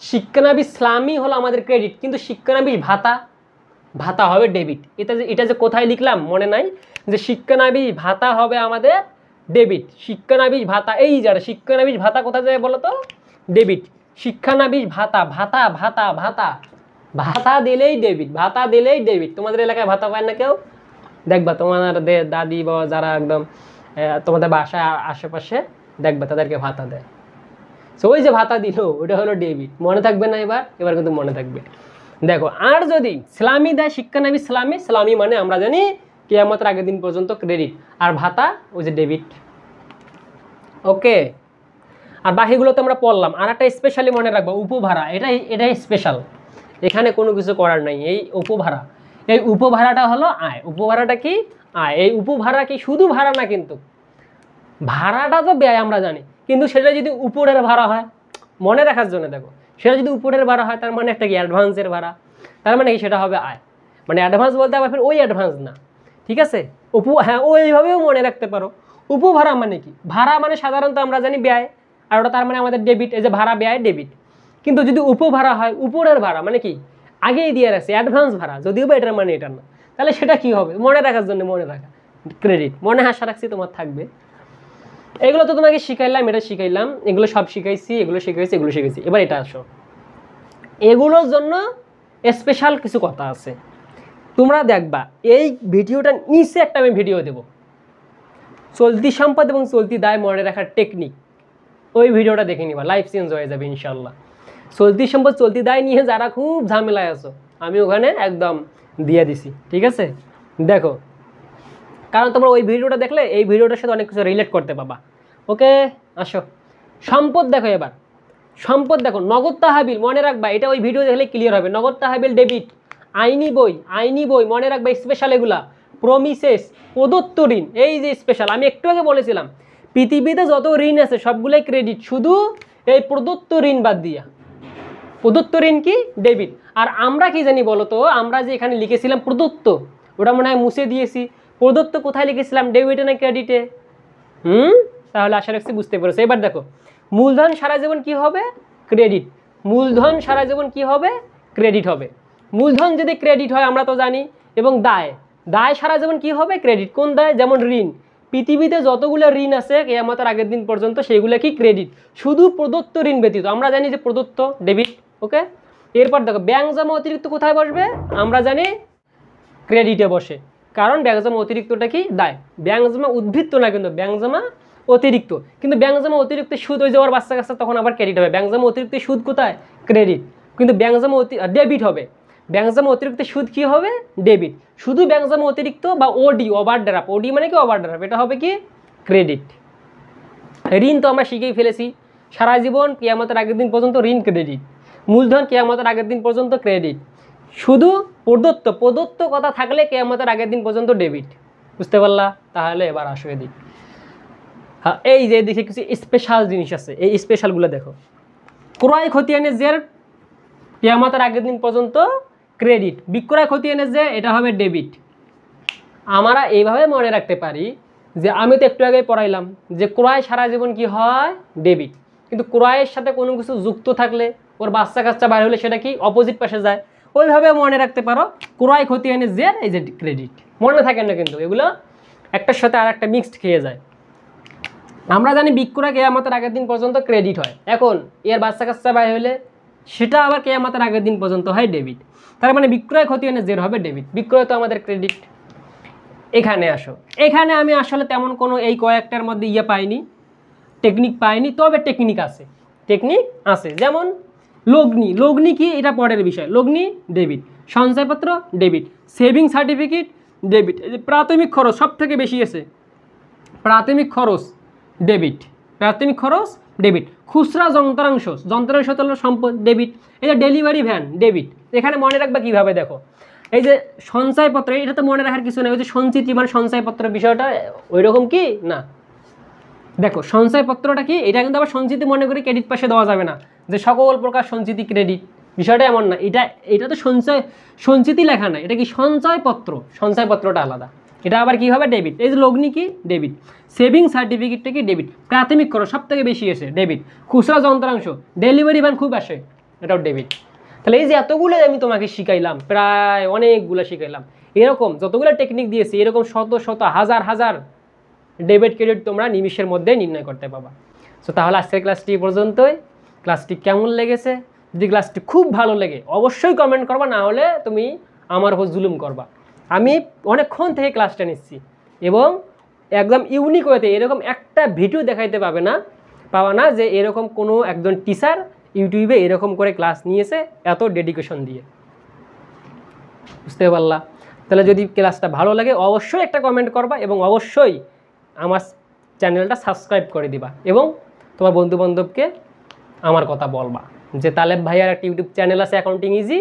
শিক্ষানবিশ ইসলামী হলো আমাদের ক্রেডিট, কিন্তু শিক্ষানবিশ ভাতা, ভাতা হবে ডেবিট। এটা যে কোথায় লিখলাম মনে নাই, যে শিক্ষানবিশ ভাতা হবে আমাদের ডেবিট। শিক্ষানবিশ ভাতা, এই যারা শিক্ষানবিশ ভাতা কোথায় যায় বলো তো, ডেবিট। শিক্ষানবিশ ভাতা, ভাতা ভাতা ভাতা ভাতা দিলেই ডেবিট, ভাতা দিলেই ডেবিট। তোমাদের এলাকায় ভাতা পায় না কেউ? দেখবা তোমাদের দাদি বা যারা একদম তোমাদের বাসায় আশেপাশে দেখবা তাদেরকে ভাতা দেয়। সো ওই যে ভাতা দিল ওটা হলো ডেবিট, মনে থাকবে না? এবার কিন্তু মনে থাকবে। দেখো, আর যদি ইসলামী দেয় শিক্ষানবিশ ইসলামী, ইসলামী মানে আমরা জানি কিয়ামতের আগের দিন পর্যন্ত ক্রেডিট, আর ভাতা ওই যে ডেবিট। ওকে, আর বাকিগুলো তো আমরা পড়লাম। আর একটা স্পেশালি মনে রাখবো, উপভাড়া। এটাই স্পেশাল, এখানে কোনো কিছু করার নাই। এই উপভাড়া, এই উপভাড়াটা হলো আয়। উপভাড়াটা কি? আয়। এই উপভাড়া কি শুধু ভাড়া না, কিন্তু ভাড়াটা তো ব্যয় আমরা জানি, কিন্তু সেটা যদি উপরের ভাড়া হয়, মনে রাখার জন্য দেখো, সেটা যদি উপরের ভাড়া হয় তার মানে একটা কি অ্যাডভান্সের ভাড়া, তার মানে কি সেটা হবে আয়। মানে অ্যাডভান্স বলতে আবার ফের ওই অ্যাডভান্স না, ঠিক আছে? হ্যাঁ, ওইভাবেও মনে রাখতে পারো। উপভাড়া মানে কি? ভাড়া মানে সাধারণত আমরা জানি ব্যয়, আর ওটা তার মানে আমাদের ডেবিট। এই যে ভাড়া ব্যয় ডেবিট, কিন্তু যদি উপভাড়া হয়, উপরের ভাড়া মানে কি আগেই দিয়ে রাখছে অ্যাডভান্স ভাড়া, যদিও বা এটার মানে এটা না, তাহলে সেটা কি হবে? মনে রাখার জন্য মনে রাখা, ক্রেডিট। মনে আশা রাখছি তোমার থাকবে। এগুলো তো তোমাকে শিখাইলাম, এটা শিখাইলাম, এগুলো সব শিখাইছি, এগুলো শিখাইছি। এবার এটা আসো, এগুলোর জন্য স্পেশাল কিছু কথা আছে। তোমরা দেখবা এই ভিডিওটা নিচে একটা আমি ভিডিও দেব, চলতি সম্পদ এবং চলতি দায় মনে রাখার টেকনিক। ওই ভিডিওটা দেখে নিবা, লাইফ চেঞ্জ হয়ে যাবে ইনশাল্লাহ। চলতি সম্পদ চলতি দায় নিয়ে যারা খুব ঝামেলায় আছো, আমি ওখানে একদম দিয়ে দিছি, ঠিক আছে? দেখো, কারণ তোমরা ওই ভিডিওটা দেখলে এই ভিডিওটার সাথে অনেক কিছু রিলেট করতে পাবা। ওকে, আসো সম্পদ দেখো। এবার সম্পদ দেখো, নগদ তাহাবিল মনে রাখবা, এটা ওই ভিডিও দেখলে ক্লিয়ার হবে। নগদ তাহাবিল ডেবিট। আইনি বই মনে রাখবা, স্পেশাল এগুলা। প্রমিসেস, প্রদত্ত ঋণ, এই যে স্পেশাল, আমি একটু আগে বলেছিলাম পৃথিবীতে যত ঋণ আছে সবগুলোই ক্রেডিট, শুধু এই প্রদত্ত ঋণ বাদ দিয়া। প্রদত্ত ঋণ কি? ডেবিট। আর আমরা কি জানি বলো তো, আমরা যে এখানে লিখেছিলাম প্রদত্ত, ওটা মনে হয় মুছে দিয়েছি। প্রদত্ত কোথায় লিখেছিলাম, ডেবিটে না ক্রেডিটে? তাহলে আশা রাখছি বুঝতে পেরেছো। এবার দেখো, মূলধন সারা জীবন কি হবে? ক্রেডিট। মূলধন সারা জীবন কি হবে? ক্রেডিট হবে। মূলধন যদি ক্রেডিট হয় আমরা তো জানি, এবং দায় সারা জীবন কি হবে? ক্রেডিট। কোন দায়? যেমন ঋণ। পৃথিবীতে যতগুলো ঋণ আছে কিয়ামতের আগের দিন পর্যন্ত সেগুলো কি? ক্রেডিট। শুধু প্রদত্ত ঋণ ব্যতীত, আমরা জানি যে প্রদত্ত ডেবিট। ওকে, এরপর দেখো, ব্যাংক জমা অতিরিক্ত কোথায় বসবে? আমরা জানি ক্রেডিটে বসে, কারণ ব্যাংক জমা অতিরিক্তটা কি? দায়। ব্যাংক জমা উদ্বৃত্ত না, কিন্তু ব্যাংক জমা অতিরিক্ত। কিন্তু ব্যাংক জমা অতিরিক্ত সুদ ওই যে ওর বাচ্চা কাচ্চা, তখন আবার ক্রেডিট হবে। ব্যাংক জমা অতিরিক্ত সুদ কোথায়? ক্রেডিট। কিন্তু ব্যাংক জমা ডেবিট হবে। ব্যাংক জমা অতিরিক্ত সুদ কি হবে? ডেবিট। শুধু ব্যাংক জমা অতিরিক্ত বা ওডি, ওভারড্রাফট, ওডি মানে কি? ওভারড্রাফট, এটা হবে কি? ক্রেডিট। ঋণ তো আমরা শিখেই ফেলেছি, সারা জীবন কিয়ামতের আগের দিন পর্যন্ত ঋণ ক্রেডিট। মূলধন কিয়ামতের আগের দিন পর্যন্ত ক্রেডিট। শুধু প্রদত্ত কথা থাকলে কিয়ামতের আগের দিন পর্যন্ত ডেবিট। বুঝতে পারলা? তাহলে এবার আসো এদিক। হ্যাঁ, এই যে দেখে কিছু স্পেশাল জিনিস আছে, এই স্পেশালগুলো দেখো। ক্রয় খতিয়ানের জের কিয়ামতের আগের দিন পর্যন্ত ক্রেডিট। বিক্রয় খতিয়ানের যে, এটা হবে ডেবিট। আমরা এইভাবে মনে রাখতে পারি যে, আমি তো একটু আগে পড়াইলাম যে ক্রয় সারা জীবন কি হয়? ডেবিট। কিন্তু ক্রয়ের সাথে কোনো কিছু যুক্ত থাকলে, ওর বাচ্চা কাচ্চা বাইরে হলে সেটা কি? অপোজিট পাশে যায়। ওইভাবে মনে রাখতে পারো, ক্রয় খতিয়ানের জের এই যে ক্রেডিট। মনে থাকে না কিন্তু, এগুলো একটার সাথে আর একটা মিক্সড খেয়ে যায়। আমরা জানি বিক্রয় কিয়ামতের আগের দিন পর্যন্ত ক্রেডিট হয়, এখন এর বাচ্চা কাচ্চা বাইরে হলে সেটা আবার কিয়ামতের আগের দিন পর্যন্ত হয় ডেবিট। তার মানে বিক্রয় খতিয়ানের জের হবে ডেবিট। বিক্রয় তো আমাদের ক্রেডিট। এখানে আসো, এখানে আমি আসলে তেমন কোনো এই কয়েকটার মধ্যে পাইনি, টেকনিক পাইনি, তবে টেকনিক আছে। যেমন লগ্নি কি? এটা পরের বিষয়। লগ্নি ডেবিট। সঞ্চয়পত্র ডেবিট। Saving certificate debit. এই যে প্রাথমিক খরচ সব থেকে বেশি আছে, প্রাথমিক খরচ ডেবিট। খুচরা যন্ত্রাংশ হলো সম্পদ, ডেবিট। এই যে ডেলিভারি ভ্যান ডেবিট। এখানে মনে রাখবা কিভাবে, দেখো, এই যে সঞ্চয়পত্র, এটা তো মনে রাখার কিছু নেই। ওই যে সঞ্চিতি মানে সঞ্চয়পত্রের বিষয়টা ওই রকম কি না। দেখো, সঞ্চয়পত্রটা কি? এটা কিন্তু আবার সঞ্চিতি মনে করি ক্রেডিট পাশে দেওয়া যাবে না, যে সকল প্রকার সঞ্চিতি ক্রেডিট, বিষয়টা এমন না। এটা তো সঞ্চিতি লেখা নাই, এটা কি? সঞ্চয়পত্রটা আলাদা। এটা আবার কী হবে? ডেবিট। এই যে লগ্নি কি? ডেবিট। সেভিং সার্টিফিকেটটা কি? ডেবিট। প্রাথমিক খরচ সব থেকে বেশি আসে ডেবিট। খুচরা যন্ত্রাংশ, ডেলিভারি ম্যান খুব আসে, এটাও ডেবিট। তাহলে এই যে এতগুলো আমি তোমাকে শিখাইলাম, প্রায় অনেকগুলো শিখাইলাম, এরকম যতগুলো টেকনিক দিয়েছি এরকম শত শত হাজার হাজার ডেবিট ক্রেডিট তোমরা নিমিষের মধ্যে নির্ণয় করতে পারবা। সো তাহলে আজকের ক্লাসটি পর্যন্তই। ক্লাসটি কেমন লেগেছে? যদি ক্লাসটি খুব ভালো লেগে অবশ্যই কমেন্ট করবা, না হলে তুমি আমার উপর জুলুম করবা। আমি অনেকক্ষণ থেকে ক্লাসটা নিচ্ছি এবং একদম ইউনিক ওয়েতে এরকম একটা ভিডিও দেখাইতে পাবা না যে এরকম কোনো একজন টিচার ইউটিউবে এরকম করে ক্লাস নিয়েছে এত ডেডিকেশন দিয়ে। বুঝতে পারলা? তাহলে যদি ক্লাসটা ভালো লাগে অবশ্যই একটা কমেন্ট করবা এবং অবশ্যই আমার চ্যানেলটা সাবস্ক্রাইব করে দিবা এবং তোমার বন্ধুবান্ধবকে আমার কথা বলবা যে তালেব ভাইয়ার একটা ইউটিউব চ্যানেল আছে অ্যাকাউন্টিং ইজি,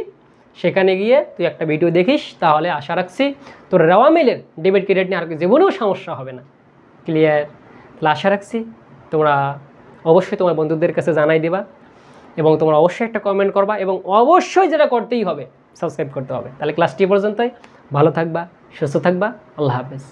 সেখানে গিয়ে তুই একটা ভিডিও দেখিস, তাহলে আশা রাখছি তোর রেওয়া মিলের ডেবিট ক্রেডিট নিয়ে আর জীবনেও সমস্যা হবে না। ক্লিয়ার? তাহলে আশা রাখছি তোমরা অবশ্যই তোমার বন্ধুদের কাছে জানাই দিবা এবং তোমরা অবশ্যই একটা কমেন্ট করবা এবং অবশ্যই যেটা করতেই হবে সাবস্ক্রাইব করতে হবে। তাহলে ক্লাসটি পর্যন্তই। ভালো থাকবা, সুস্থ থাকবা, আল্লাহ হাফেজ।